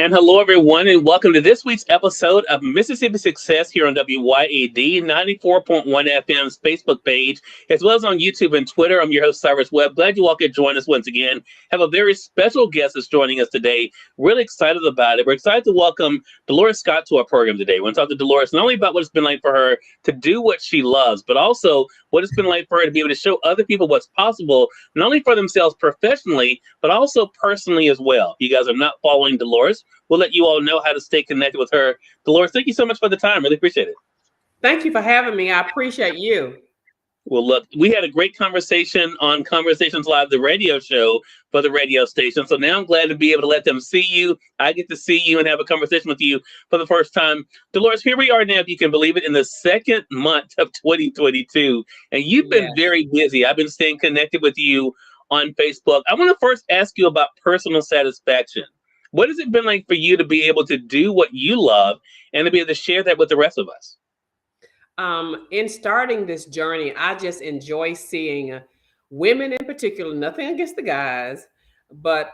And hello, everyone, and welcome to this week's episode of Mississippi Success here on WYAD 94.1 FM's Facebook page, as well as on YouTube and Twitter. I'm your host, Cyrus Webb. Glad you all could join us once again. Have a very special guest that's joining us today. Really excited about it. We're excited to welcome Deloris Scott to our program today. We're going to talk to Deloris not only about what it's been like for her to do what she loves, but also what it's been like for her to be able to show other people what's possible, not only for themselves professionally, but also personally as well. If you guys are not following Deloris, we'll let you all know how to stay connected with her. Deloris, thank you so much for the time. Really appreciate it. Thank you for having me. I appreciate you. Well, look, we had a great conversation on Conversations Live, the radio show for the radio station. So now I'm glad to be able to let them see you. I get to see you and have a conversation with you for the first time. Deloris, here we are now, if you can believe it, in the second month of 2022. And you've been very busy. I've been staying connected with you on Facebook. I want to first ask you about personal satisfaction. What has it been like for you to be able to do what you love and to be able to share that with the rest of us? In starting this journey, I just enjoy seeing women in particular, nothing against the guys, but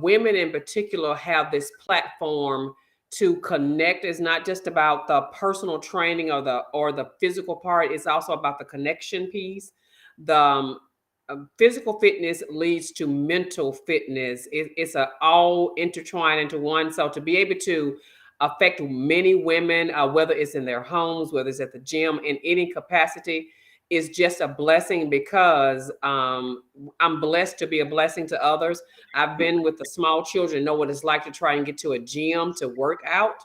women in particular have this platform to connect. It's not just about the personal training or the physical part. It's also about the connection piece. The physical fitness leads to mental fitness. It's all intertwined into one. So to be able to affect many women, whether it's in their homes, whether it's at the gym, in any capacity, is just a blessing because I'm blessed to be a blessing to others. I've been with the small children, know what it's like to try and get to a gym to work out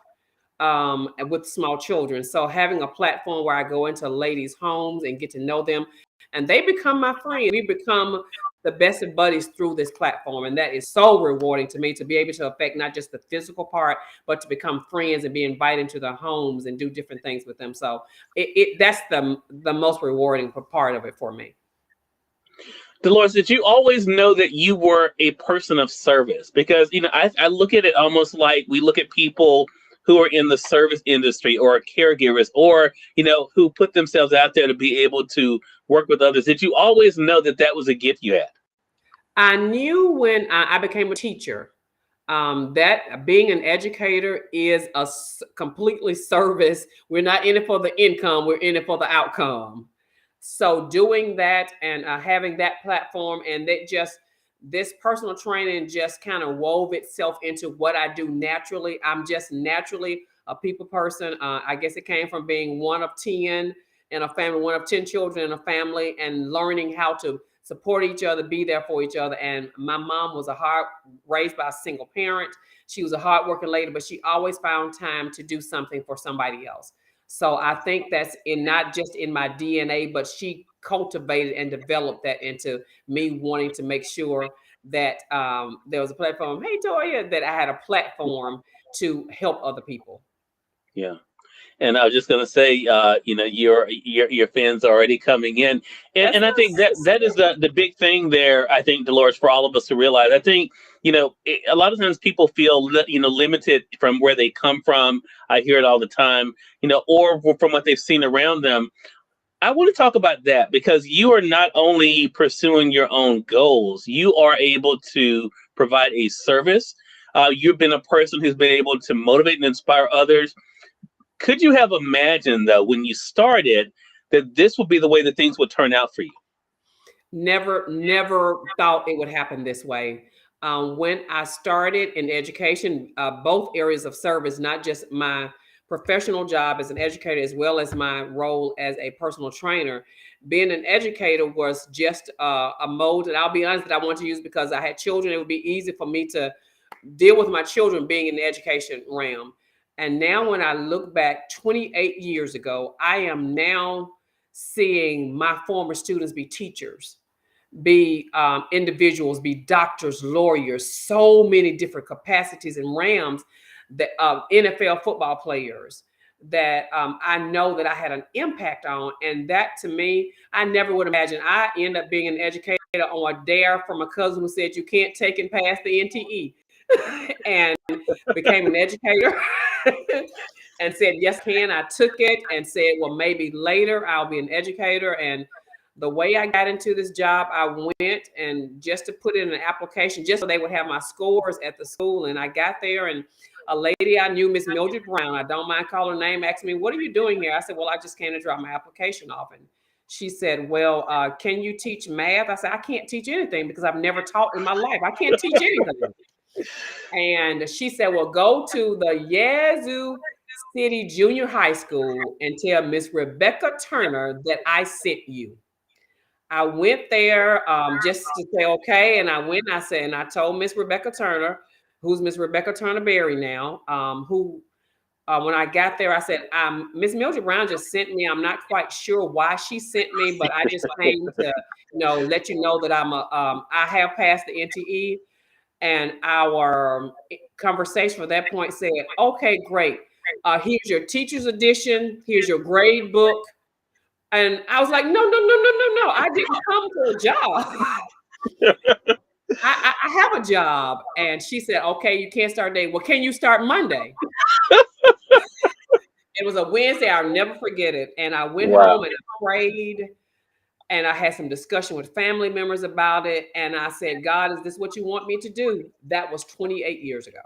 with small children. So having a platform where I go into ladies' homes and get to know them, and they become my friends. We become the best of buddies through this platform. And that is so rewarding to me to be able to affect not just the physical part, but to become friends and be invited to their homes and do different things with them. So that's the most rewarding part of it for me. Deloris, did you always know that you were a person of service? Because, I look at it almost like we look at people who are in the service industry or caregivers or, who put themselves out there to be able to work with others. Did you always know that that was a gift you had? I knew when I became a teacher that being an educator is a completely service. We're not in it for the income. We're in it for the outcome. So doing that and having that platform and this personal training just kind of wove itself into what I do naturally. I'm just naturally a people person. I guess it came from being one of 10 in a family, one of 10 children in a family, and learning how to support each other, be there for each other. And my mom was raised by a single parent. She was a hardworking lady, but she always found time to do something for somebody else. So I think that's not just in my DNA, but she cultivated and developed that into me wanting to make sure that there was a platform. Hey, Toya, that I had a platform to help other people. Yeah. And I was just going to say, your fans are already coming in. And I think that is the big thing there, I think, Deloris, for all of us to realize. I think, a lot of times people feel, limited from where they come from. I hear it all the time, or from what they've seen around them. I want to talk about that because you are not only pursuing your own goals, you are able to provide a service. You've been a person who's been able to motivate and inspire others. Could you have imagined, though, when you started, that this would be the way that things would turn out for you? Never thought it would happen this way. When I started in education, both areas of service, not just my professional job as an educator, as well as my role as a personal trainer, being an educator was just a mode that I'll be honest that I want to use because I had children. It would be easy for me to deal with my children being in the education realm. And now when I look back 28 years ago, I am now seeing my former students be teachers, be individuals, be doctors, lawyers, so many different capacities and realms, that NFL football players that I know that I had an impact on. And that to me, I never would imagine. I end up being an educator on a dare from a cousin who said you can't take and pass the NTE. And became an educator and said, yes, can. I took it and said, well, maybe later I'll be an educator. And the way I got into this job, I went and just to put in an application, just so they would have my scores at the school. And I got there and a lady I knew, Miss Mildred Brown. I don't mind calling her name. Asked me, "What are you doing here?" I said, "Well, I just came to drop my application off." And she said, "Well, can you teach math?" I said, "I can't teach anything because I've never taught in my life. I can't teach anything." And she said, "Well, go to the Yazoo City Junior High School and tell Miss Rebecca Turner that I sent you." I went there just to say okay, and I went and I said, and I told Miss Rebecca Turner, who's Miss Rebecca Turner Berry now, who when I got there, I said, Miss Mildred Brown just sent me. I'm not quite sure why she sent me, but I just came to, let you know that I have passed the NTE. And our conversation from that point said, okay, great. Here's your teacher's edition. Here's your grade book. And I was like, no. I didn't come for a job. I have a job. And she said, okay, you can't start today. Well, can you start Monday? It was a Wednesday. I'll never forget it. And I went home and I prayed. And I had some discussion with family members about it. And I said, God, is this what you want me to do? That was 28 years ago.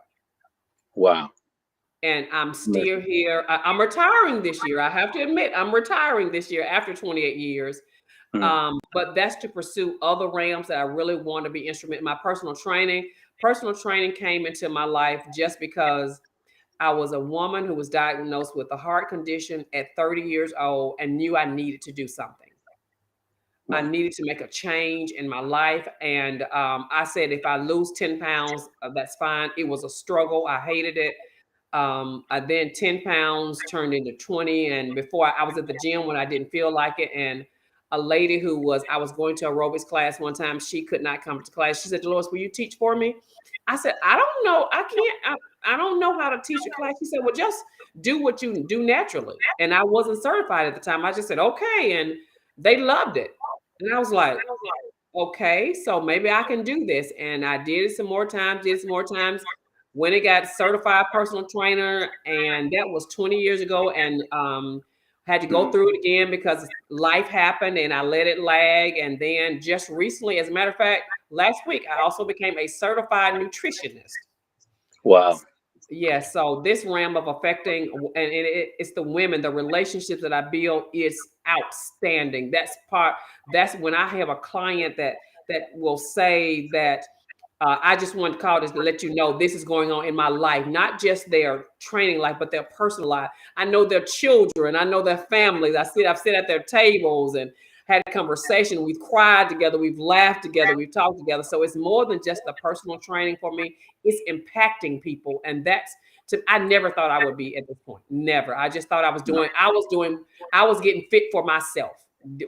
Wow. And I'm still here. I'm retiring this year. I have to admit, I'm retiring this year after 28 years. But that's to pursue other realms that I really want to be instrumental in my personal training. Personal training came into my life just because I was a woman who was diagnosed with a heart condition at 30 years old and knew I needed to do something. I needed to make a change in my life. And I said, if I lose 10 pounds, that's fine. It was a struggle. I hated it. Then 10 pounds turned into 20. And before I was at the gym when I didn't feel like it. And a lady I was going to aerobics class one time. She could not come to class. She said, Deloris, will you teach for me? I said, I don't know. I don't know how to teach a class. She said, well, just do what you do naturally. And I wasn't certified at the time. I just said, okay. And they loved it. And I was like, okay, so maybe I can do this. And I did it some more times, when it got certified personal trainer. And that was 20 years ago. And had to go through it again because life happened and I let it lag. And then just recently, as a matter of fact, last week, I also became a certified nutritionist. Wow. Yeah, so this realm of affecting, and it's the women, the relationships that I build is outstanding. That's when I have a client that will say that I just want to call this to let you know this is going on in my life, not just their training life, but their personal life. I know their children, I know their families. I've sit at their tables and had a conversation. We've cried together, we've laughed together, we've talked together. So it's more than just the personal training for me. It's impacting people. And I never thought I would be at this point. Never. I just thought I was getting fit for myself.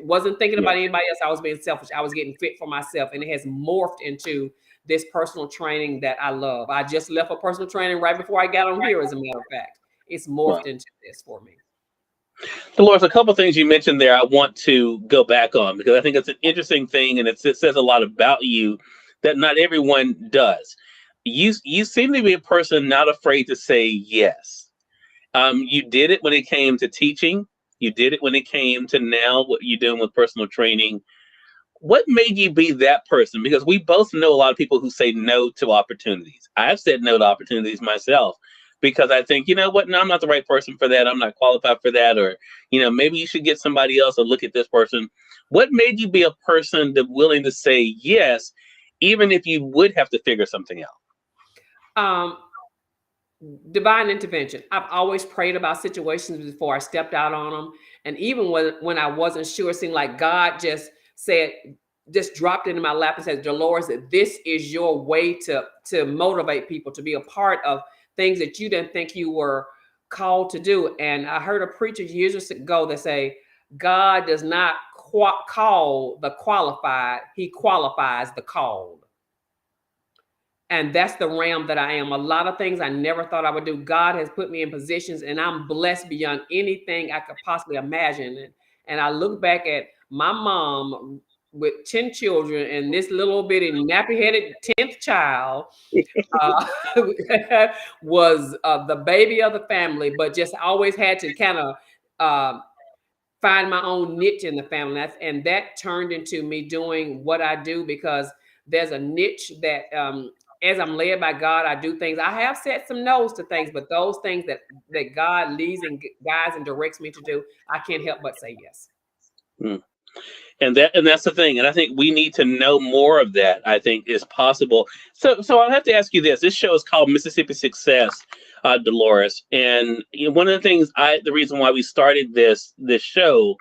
Wasn't thinking about anybody else. I was being selfish. I was getting fit for myself. And it has morphed into this personal training that I love. I just left a personal training right before I got on here, as a matter of fact. It's morphed into this for me. Dolores, a couple of things you mentioned there I want to go back on because I think it's an interesting thing and it says a lot about you that not everyone does. You seem to be a person not afraid to say yes. You did it when it came to teaching. You did it when it came to now what you're doing with personal training. What made you be that person? Because we both know a lot of people who say no to opportunities. I've said no to opportunities myself because I think, you know what, no, I'm not the right person for that. I'm not qualified for that. Or, maybe you should get somebody else or look at this person. What made you be a person that willing to say yes, even if you would have to figure something out? Divine intervention. I've always prayed about situations before I stepped out on them. And even when I wasn't sure, it seemed like God just dropped into my lap and said, Dolores, that this is your way to motivate people to be a part of things that you didn't think you were called to do. And I heard a preacher years ago that say, God does not call the qualified, he qualifies the called. And that's the realm that I am. A lot of things I never thought I would do. God has put me in positions and I'm blessed beyond anything I could possibly imagine. And I look back at my mom with 10 children and this little bitty nappy-headed 10th child was the baby of the family, but just always had to kind of find my own niche in the family. And that turned into me doing what I do because there's a niche that as I'm led by God, I do things. I have said some no's to things, but those things that God leads and guides and directs me to do, I can't help but say yes. Mm. And that's the thing. And I think we need to know more of that. I think is possible. So I'll have to ask you this. This show is called Mississippi Success, Deloris. And one of the things the reason why we started this show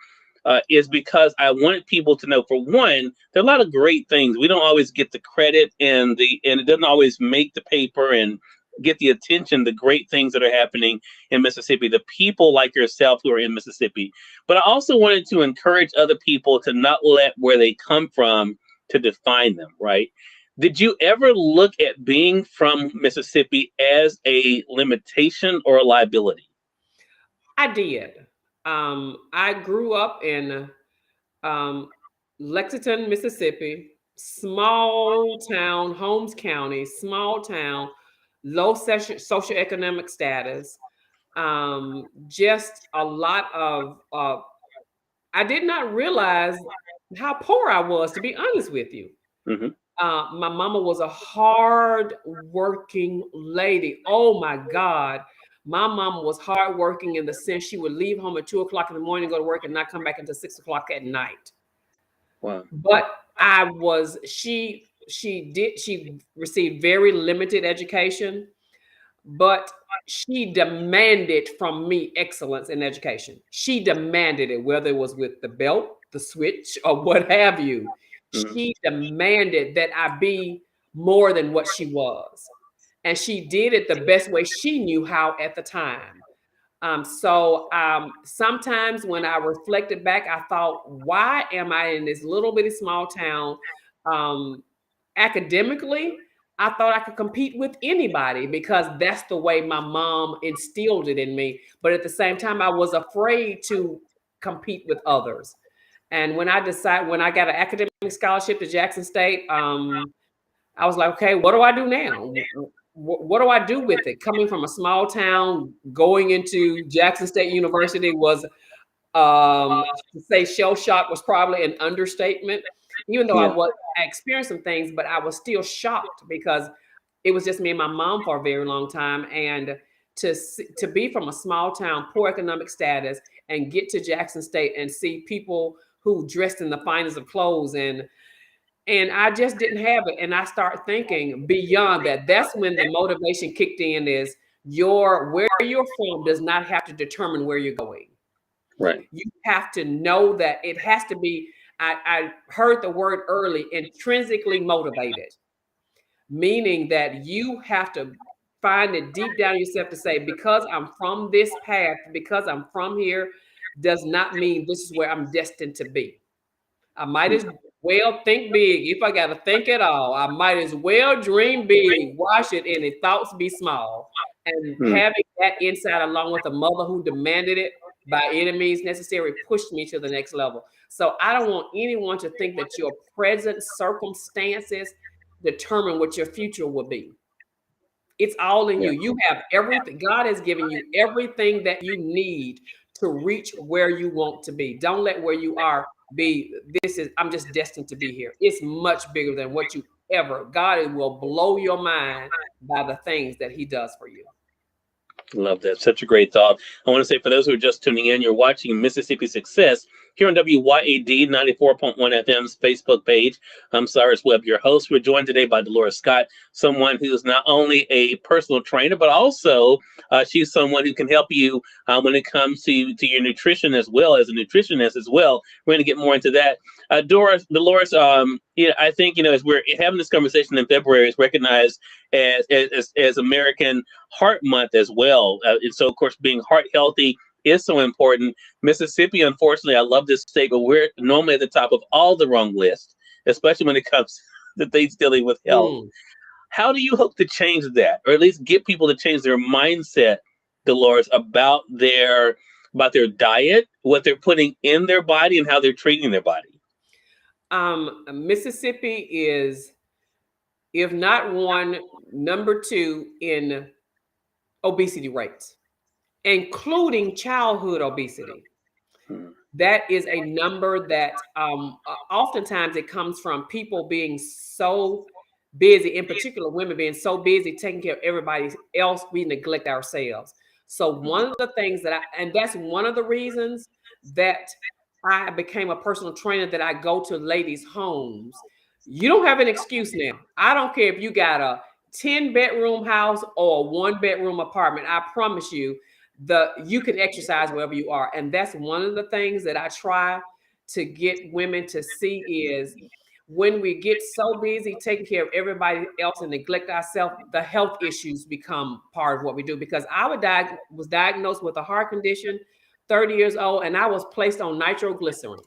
is because I wanted people to know. For one, there are a lot of great things. We don't always get the credit and it doesn't always make the paper and get the attention. The great things that are happening in Mississippi. The people like yourself who are in Mississippi. But I also wanted to encourage other people to not let where they come from to define them, right? Did you ever look at being from Mississippi as a limitation or a liability? I did. I grew up in um, Lexington, Mississippi, small town, Holmes County, small town, low socioeconomic status. Just a lot of, I did not realize how poor I was, to be honest with you. Hmm. My mama was a hard working lady. Oh my God. My mama was hard working in the sense she would leave home at 2 o'clock in the morning, go to work, and not come back until 6 o'clock at night. Wow. But she received very limited education, but she demanded from me excellence in education. She demanded it, whether it was with the belt, the switch, or what have you. Hmm. She demanded that I be more than what she was. And she did it the best way she knew how at the time. Sometimes when I reflected back, I thought, why am I in this little bitty small town? Um, Academically, I thought I could compete with anybody because that's the way my mom instilled it in me. But at the same time, I was afraid to compete with others. And when I got an academic scholarship to Jackson State, I was like, okay, what do I do now? What do I do with it? Coming from a small town, going into Jackson State University was, to say shell shock was probably an understatement. Even though Yeah. I experienced some things, but I was still shocked because it was just me and my mom for a very long time. And to be from a small town, poor economic status, and get to Jackson State and see people who dressed in the finest of clothes and I just didn't have it. And I start thinking beyond that. That's when the motivation kicked in is where you're from does not have to determine where you're going. Right. You have to know that it has to be, I heard the word early, intrinsically motivated, meaning that you have to find it deep down in yourself to say, because I'm from this path, because I'm from here, does not mean this is where I'm destined to be. I might as well think big. If I got to think at all, I might as well dream big, wash it, and the thoughts be small. And Mm. having that insight, along with a mother who demanded it by any means necessary, pushed me to the next level. So I don't want anyone to think that your present circumstances determine what your future will be. It's all in Yeah. you. You have everything. God has given you everything that you need to reach where you want to be. Don't let where you are be, I'm just destined to be here. It's much bigger than what you ever. God will blow your mind by the things that he does for you. Love that. Such a great thought. I want to say for those who are just tuning in, you're watching Mississippi Success here on WYAD 94.1 FM's Facebook page. I'm Cyrus Webb, your host. We're joined today by Deloris Scott, someone who's not only a personal trainer, but also she's someone who can help you when it comes to your nutrition as well as a nutritionist as well. We're going to get more into that. Deloris, I think, as we're having this conversation in February, it's recognized as American Heart Month as well. And so, of course, being heart healthy is so important. Mississippi, unfortunately, I love this state, but we're normally at the top of all the wrong lists, especially when it comes to things dealing with health. How do you hope to change that, or at least get people to change their mindset, Deloris, about their diet, what they're putting in their body, and how they're treating their body? Mississippi is, if not one, number two in obesity rates, including childhood obesity. That is a number that oftentimes it comes from people being so busy, in particular, women being so busy taking care of everybody else, we neglect ourselves. So one of the things and that's one of the reasons that I became a personal trainer, that I go to ladies' homes. You don't have an excuse now. I don't care if you got a 10-bedroom house or a 1-bedroom apartment. I promise you, you can exercise wherever you are. And that's one of the things that I try to get women to see is, when we get so busy taking care of everybody else and neglect ourselves, the health issues become part of what we do. Because I was diagnosed with a heart condition, 30 years old, and I was placed on nitroglycerin.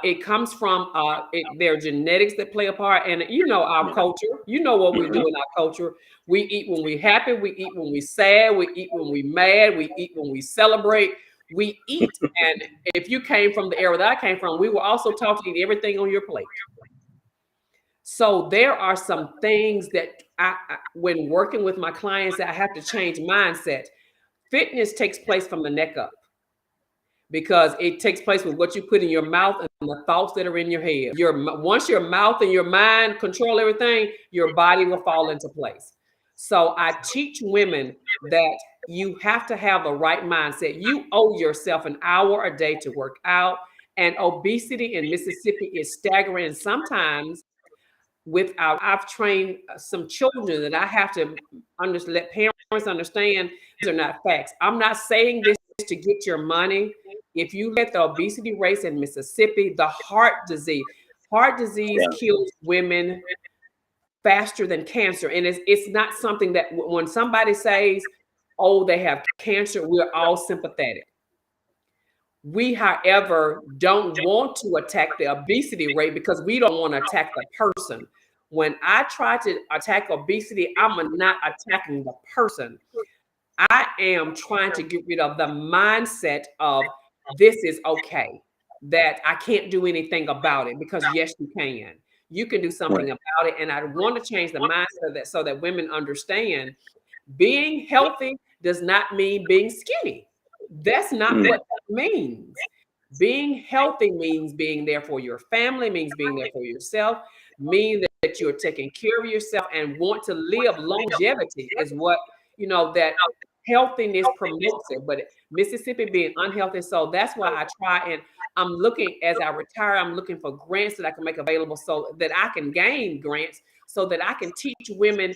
It comes from there are genetics that play a part, and our culture. You know what we do in our culture. We eat when we're happy. We eat when we're sad. We eat when we're mad. We eat when we celebrate. We eat, and if you came from the era that I came from, we were also taught to eat everything on your plate. So there are some things that when working with my clients, that I have to change mindset. Fitness takes place from the neck up, because it takes place with what you put in your mouth and the thoughts that are in your head. Once your mouth and your mind control everything, your body will fall into place. So I teach women that you have to have the right mindset. You owe yourself an hour a day to work out. And obesity in Mississippi is staggering. And sometimes I've trained some children that I have to let parents understand these are not facts. I'm not saying this to get your money. If you look at the obesity rates in Mississippi, the heart disease kills women faster than cancer. And it's not something that when somebody says, oh, they have cancer, we're all sympathetic. We, however, don't want to attack the obesity rate because we don't want to attack the person. When I try to attack obesity, I'm not attacking the person. I am trying to get rid of the mindset of this is okay, that I can't do anything about it, because yes, you can. You can do something about it. And I want to change the mindset so that women understand being healthy does not mean being skinny. That's not what that means. Being healthy means being there for your family, means being there for yourself, means that you're taking care of yourself and want to live. Longevity is what, that healthiness promotes it. But Mississippi being unhealthy, so that's why I try, and I'm looking, as I retire, I'm looking for grants that I can make available so that I can gain grants so that I can teach women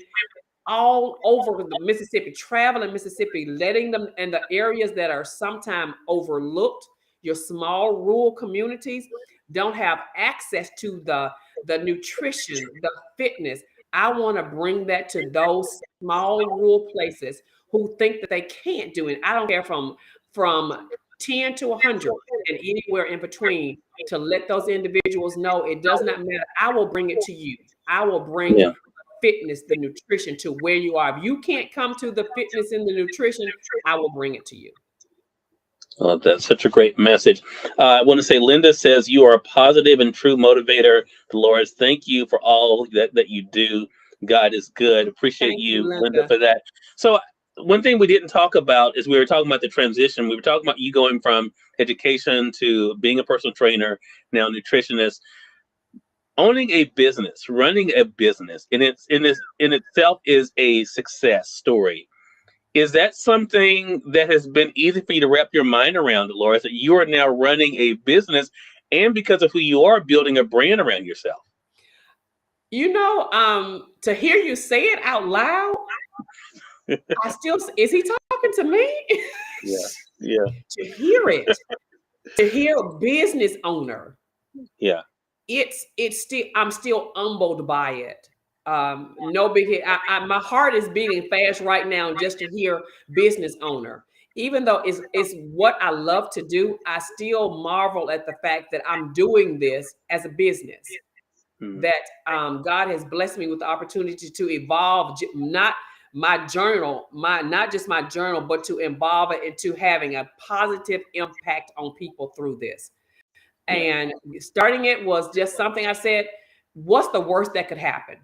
all over the Mississippi, travel in Mississippi, letting them in the areas that are sometimes overlooked. Your small rural communities don't have access to the nutrition, the fitness. I want to bring that to those small rural places who think that they can't do it. I don't care from 10 to 100 and anywhere in between, to let those individuals know it does not matter. I will bring it to you. I will bring fitness, the nutrition, to where you are. If you can't come to the fitness and the nutrition, I will bring it to you. Oh, that's such a great message. I want to say, Linda says, you are a positive and true motivator. Deloris, thank you for all that you do. God is good. Appreciate you, Linda, for that. So one thing we didn't talk about is we were talking about the transition. We were talking about you going from education to being a personal trainer, now nutritionist. Owning a business, running a business, in itself is a success story. Is that something that has been easy for you to wrap your mind around, Deloris, that you are now running a business, and because of who you are, building a brand around yourself? To hear you say it out loud, is he talking to me? Yeah. To hear it, to hear a business owner. Yeah. I'm still humbled by it. No big hit. My heart is beating fast right now just to hear business owner. Even though it's what I love to do, I still marvel at the fact that I'm doing this as a business. That God has blessed me with the opportunity to evolve, not just my journal, but to evolve it into having a positive impact on people through this. And starting it was just something I said, what's the worst that could happen?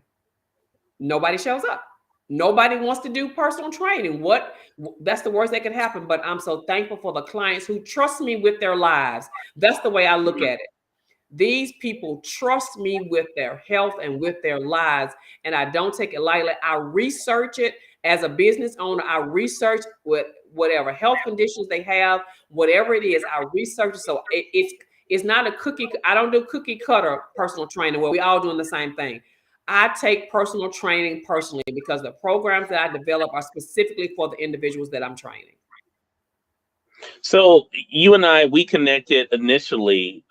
Nobody shows up. Nobody wants to do personal training. That's the worst that could happen. But I'm so thankful for the clients who trust me with their lives. That's the way I look at it. These people trust me with their health and with their lives, and I don't take it lightly. I research it as a business owner. I research whatever health conditions they have, whatever it is. I research it. So it's not a cookie. I don't do cookie cutter personal training where we all doing the same thing. I take personal training personally because the programs that I develop are specifically for the individuals that I'm training. So you and we connected initially,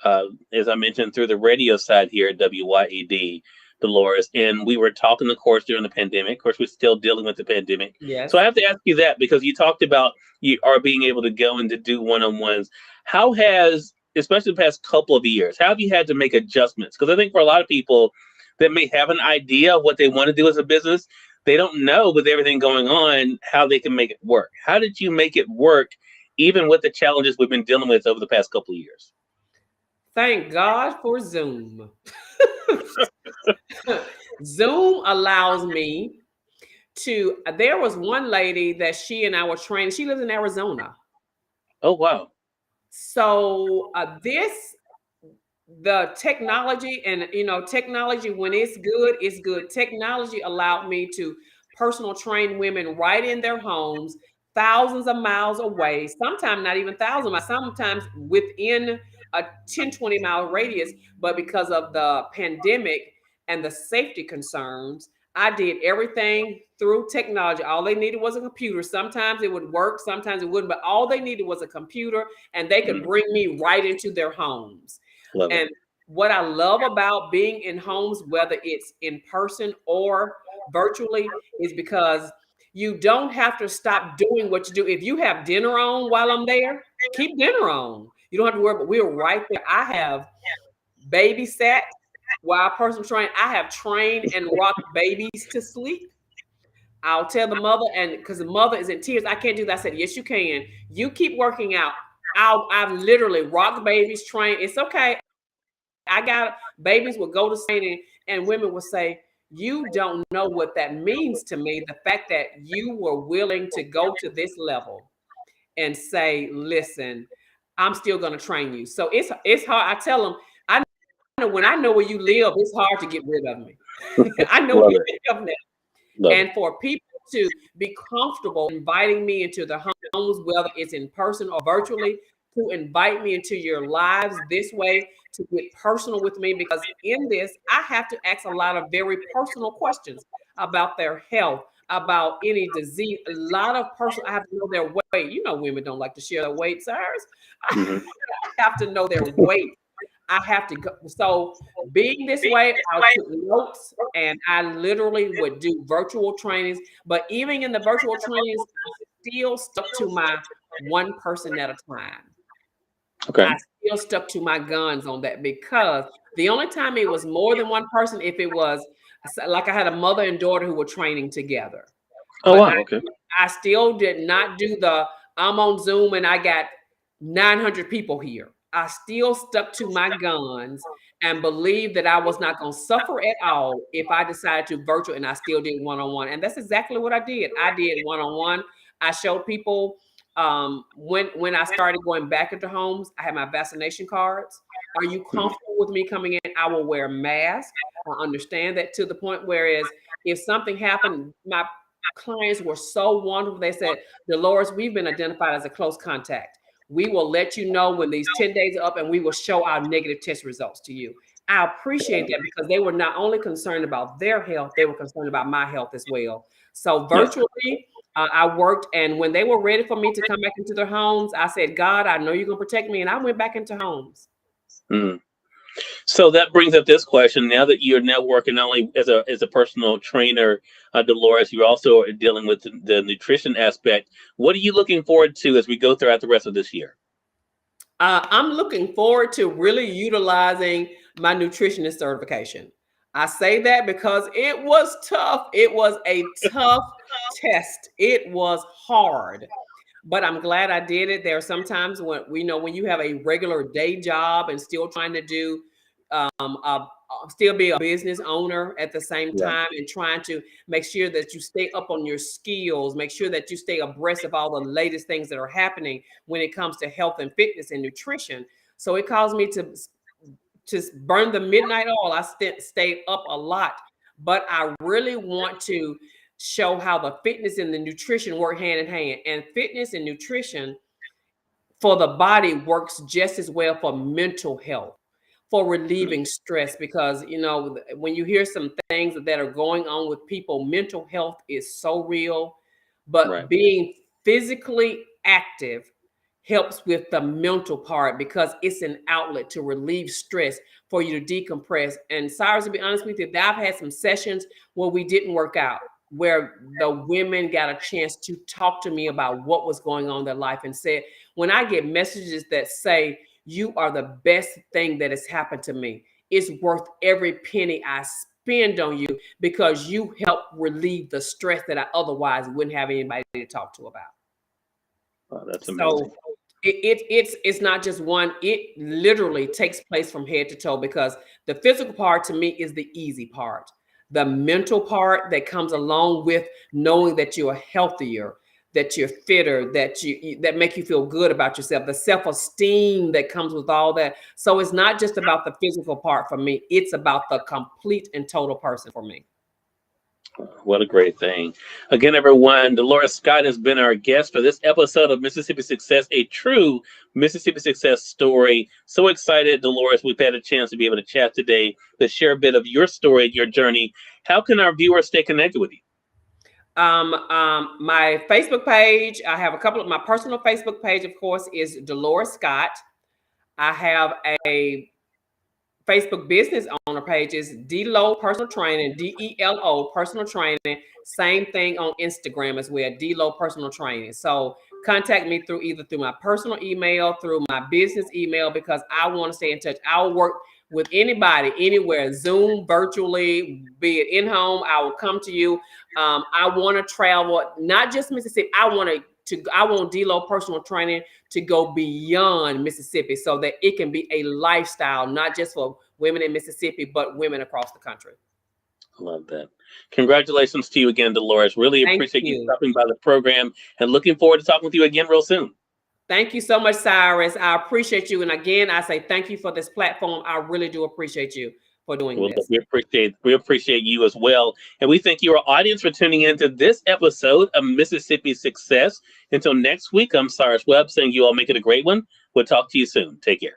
as I mentioned, through the radio side here at WYAD, Deloris, and we were talking, of course, during the pandemic. Of course, we're still dealing with the pandemic. Yes. So I have to ask you that because you talked about you are being able to go and to do one-on-ones. How has, especially the past couple of years, how have you had to make adjustments? Because I think for a lot of people that may have an idea of what they want to do as a business, they don't know with everything going on how they can make it work. How did you make it work, even with the challenges we've been dealing with over the past couple of years? Thank God for Zoom. Zoom allows me to, there was one lady that she and I were training. She lives in Arizona. Oh, wow. So the technology, and technology, when it's good, it's good. Technology allowed me to personal train women right in their homes, thousands of miles away, sometimes not even thousands, sometimes within a 10-20 mile radius. But because of the pandemic and the safety concerns, I did everything through technology. All they needed was a computer. Sometimes it would work, sometimes it wouldn't, but all they needed was a computer, and they could bring me right into their homes. Love And it. what I love about being in homes, whether it's in person or virtually, is because you don't have to stop doing what you do. If you have dinner on while I'm there, keep dinner on. You don't have to worry, but we're right there. I have babysat while personal training. I have trained and rocked babies to sleep. I'll tell the mother, and because the mother is in tears, I can't do that. I said, yes, you can. You keep working out. I've literally rocked babies, trained. It's okay. I got babies will go to training, and women will say, you don't know what that means to me. The fact that you were willing to go to this level and say, listen, I'm still going to train you. So it's hard. I tell them, I know when I know where you live, it's hard to get rid of me. I know where Love you it. live now. Love And it. for people to be comfortable inviting me into their homes, whether it's in person or virtually, to invite me into your lives this way, to get personal with me, because in this, I have to ask a lot of very personal questions about their health, about any disease, a lot of personal, I have to know their weight. Women don't like to share their weight, Cyrus. Hmm. I have to know their weight. I have to go. So being this way, I took notes, and I literally would do virtual trainings. But even in the virtual trainings, I still stuck to my one person at a time. Okay. I still stuck to my guns on that, because the only time it was more than one person, if it was like I had a mother and daughter who were training together. Oh, But wow. Okay. I still did not do I'm on Zoom and I got 900 people here. I still stuck to my guns and believed that I was not going to suffer at all if I decided to virtual, and I still did one-on-one. And that's exactly what I did. I did one-on-one. I showed people when I started going back into homes, I had my vaccination cards. Are you comfortable with me coming in? I will wear a mask. I understand that, to the point whereas if something happened, my clients were so wonderful. They said, Deloris, we've been identified as a close contact. We will let you know when these 10 days are up, and we will show our negative test results to you. I appreciate that, because they were not only concerned about their health, they were concerned about my health as well. So Yeah. virtually, I worked, and when they were ready for me to come back into their homes, I said, God, I know you're going to protect me. And I went back into homes. Mm. So that brings up this question. Now that you're now working not only as a personal trainer, Deloris, you're also dealing with the nutrition aspect. What are you looking forward to as we go throughout the rest of this year? I'm looking forward to really utilizing my nutritionist certification. I say that because it was tough. It was a tough test. It was hard, but I'm glad I did it. There are sometimes when you have a regular day job and still trying to do still be a business owner at the same Yeah. time, and trying to make sure that you stay up on your skills, make sure that you stay abreast of all the latest things that are happening when it comes to health and fitness and nutrition. So it caused me to burn the midnight oil. I stayed up a lot, but I really want to show how the fitness and the nutrition work hand in hand. And fitness and nutrition for the body works just as well for mental health, for relieving stress. Because, you know, when you hear some things that are going on with people, mental health is so real. But Right. being physically active helps with the mental part, because it's an outlet to relieve stress, for you to decompress. And Cyrus, to be honest with you, I've had some sessions where we didn't work out, where the women got a chance to talk to me about what was going on in their life, and said, when I get messages that say, you are the best thing that has happened to me, it's worth every penny I spend on you, because you help relieve the stress that I otherwise wouldn't have anybody to talk to about. Oh, that's amazing. So it's not just one, it literally takes place from head to toe, because the physical part to me is the easy part. The mental part that comes along with knowing that you are healthier, that you're fitter, that make you feel good about yourself, the self-esteem that comes with all that. So it's not just about the physical part for me, it's about the complete and total person for me. What a great thing. Again, everyone, Deloris Scott has been our guest for this episode of Mississippi Success, a true Mississippi success story. So excited, Deloris, we've had a chance to be able to chat today, to share a bit of your story, your journey. How can our viewers stay connected with you? My Facebook page, I have a couple of my personal Facebook page, of course, is Deloris Scott. I have a Facebook business owner page, is Delo Personal Training, Delo Personal Training. Same thing on Instagram as well, Delo Personal Training. So contact me through my personal email, through my business email, because I want to stay in touch. I'll work with anybody, anywhere, Zoom, virtually, be it in home. I will come to you. I want to travel, not just Mississippi. I want Delo Personal Training to go beyond Mississippi, so that it can be a lifestyle, not just for women in Mississippi, but women across the country. Love that. Congratulations to you again, Deloris. Really appreciate you stopping by the program, and looking forward to talking with you again real soon. Thank you so much, Cyrus. I appreciate you. And again, I say thank you for this platform. I really do appreciate you for doing this. We appreciate you as well. And we thank your audience for tuning in to this episode of Mississippi Success. Until next week, I'm Cyrus Webb saying you all make it a great one. We'll talk to you soon. Take care.